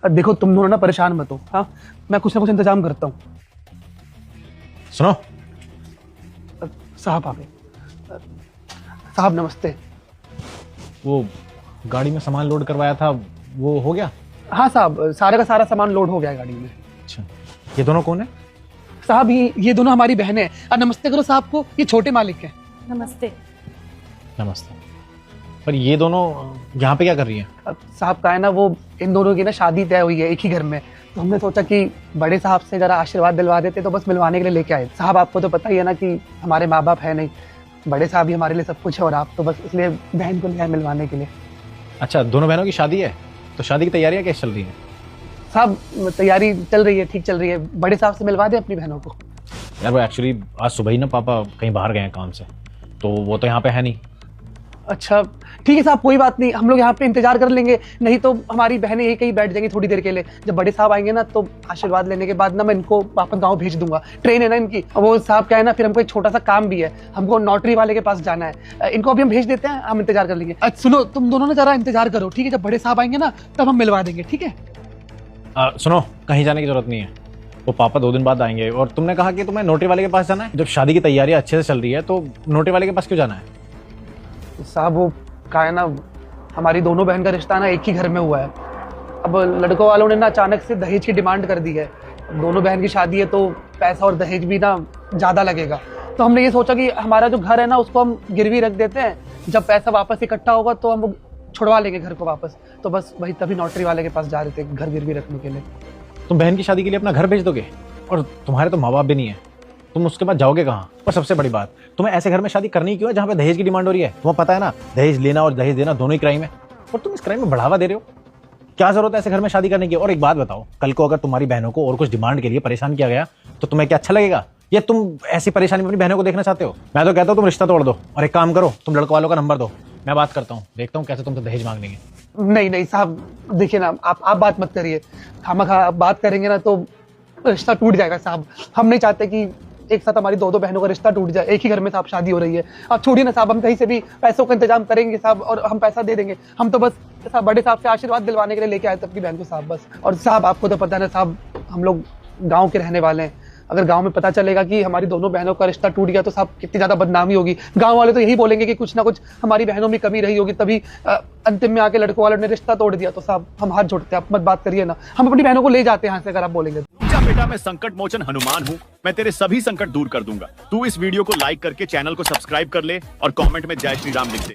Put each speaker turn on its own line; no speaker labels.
देखो तुम दोनों ना परेशान मत हो। हाँ, मैं कुछ ना कुछ इंतजाम करता हूँ।
सुनो,
साहब आ गए। साहब नमस्ते।
वो गाड़ी में सामान लोड करवाया था, वो हो गया?
हाँ साहब, सारा का सारा सामान लोड हो गया है गाड़ी में।
अच्छा, ये दोनों कौन है?
साहब ये दोनों हमारी बहनें हैं। नमस्ते करो साहब को, ये छोटे मालिक हैं।
नमस्ते।
नमस्ते। पर ये दोनों यहाँ पे क्या कर रही हैं?
साहब का है ना, वो इन दोनों की ना शादी तय हुई है एक ही घर में, तो हमने सोचा कि बड़े साहब से जरा आशीर्वाद दिलवा देते, तो बस मिलवाने के लिए लेके आए। साहब आपको तो पता ही है ना कि हमारे माँ बाप है नहीं, बड़े साहब ही हमारे लिए सब कुछ है, और आप तो बस इसलिए बहन को ले आए मिलवाने के लिए।
अच्छा, दोनों बहनों की शादी है, तो शादी की तैयारियां कैसे चल रही हैं?
साहब तैयारी चल रही है, ठीक चल रही है। बड़े साहब से मिलवा दे अपनी बहनों को।
यार वो एक्चुअली आज सुबह ही ना पापा कहीं बाहर गए हैं काम से, तो वो तो यहाँ पे है नहीं।
अच्छा ठीक है साहब, कोई बात नहीं, हम लोग यहाँ पे इंतजार कर लेंगे। नहीं तो हमारी बहनें यही कहीं बैठ जाएंगी थोड़ी देर के लिए। जब बड़े साहब आएंगे ना, तो आशीर्वाद लेने के बाद ना मैं इनको वापस गांव भेज दूंगा। ट्रेन है ना इनकी, वो साहब क्या है ना, फिर हमको एक छोटा सा काम भी है, हमको नोटरी वाले के पास जाना है। इनको अभी हम भेज देते हैं, हम इंतजार कर लेंगे। सुनो, तुम दोनों ना जरा इंतजार करो, ठीक है? जब बड़े साहब आएंगे ना, तब हम मिलवा देंगे, ठीक है?
सुनो, कहीं जाने की जरूरत नहीं है, वो पापा 2 दिन बाद आएंगे। और तुमने कहा कि तुम्हें नोटरी वाले के पास जाना है। जब शादी की तैयारी अच्छे से चल रही है, तो नोटरी वाले के पास क्यों जाना है?
साहब वो का है ना, हमारी दोनों बहन का रिश्ता ना एक ही घर में हुआ है। अब लड़कों वालों ने ना अचानक से दहेज की डिमांड कर दी है। दोनों बहन की शादी है, तो पैसा और दहेज भी ना ज़्यादा लगेगा। तो हमने ये सोचा कि हमारा जो घर है ना, उसको हम गिरवी रख देते हैं। जब पैसा वापस इकट्ठा होगा तो हम छुड़वा लेंगे घर को वापस। तो बस वही तभी नोटरी वाले के पास जा रहे थे, घर गिरवी रखने के लिए।
तुम बहन की शादी के लिए अपना घर भेज दोगे? और तुम्हारे तो माँ बाप भी नहीं है, तुम उसके बाद जाओगे कहाँ? और सबसे बड़ी बात, तुम्हें ऐसे घर में शादी करनी क्यों है जहाँ पे दहेज की डिमांड हो रही है? तुम्हें पता है ना, दहेज लेना और दहेज देना दोनों ही क्राइम है, और तुम इस क्राइम में बढ़ावा दे रहे हो। क्या जरूरत है ऐसे घर में शादी करने की? और एक बात बताओ, कल को अगर तुम्हारी बहनों को और कुछ डिमांड के लिए परेशान किया गया, तो तुम्हें क्या अच्छा लगेगा? या तुम ऐसी परेशानी में अपनी बहनों को देखना चाहते हो? मैं तो कहता हूँ तुम रिश्ता तोड़ दो, और एक काम करो, तुम लड़कों वालों का नंबर दो, मैं बात करता हूँ, देखता हूँ कैसे तुमसे दहेज मांग लेंगे।
नहीं नहीं साहब, देखिए ना, आप बात मत करिए। खामखा बात करेंगे ना तो रिश्ता टूट जाएगा साहब। हम नहीं चाहते कि एक साथ हमारी दो बहनों का रिश्ता टूट जाए। एक ही घर में साहब शादी हो रही है। आप छोड़िए ना साहब, हम कहीं से भी पैसों का इंतजाम करेंगे साहब, और हम पैसा दे देंगे। हम तो बस साहब बड़े साहब से आशीर्वाद दिलवाने के लिए लेके आए थे अपनी बहन को साहब, बस। और साहब आपको तो पता है ना साहब, हम लोग गाँव के रहने वाले हैं। अगर गांव में पता चलेगा कि हमारी दोनों बहनों का रिश्ता टूट गया, तो साहब कितनी ज्यादा बदनामी होगी। गांव वाले तो यही बोलेंगे कि कुछ ना कुछ हमारी बहनों में कमी रही होगी, तभी अंतिम में आके लड़कों वालों ने रिश्ता तोड़ दिया। तो साहब हम हाथ जोड़ते हैं, आप मत बात करिए ना, हम अपनी बहनों को ले जाते हैं यहाँ से, अगर आप बोलेंगे।
जा बेटा, मैं संकट मोचन हनुमान हूँ, मैं तेरे सभी संकट दूर कर दूंगा। तू इस वीडियो को लाइक करके चैनल को सब्सक्राइब कर ले और कमेंट में जय श्री राम लिख दे।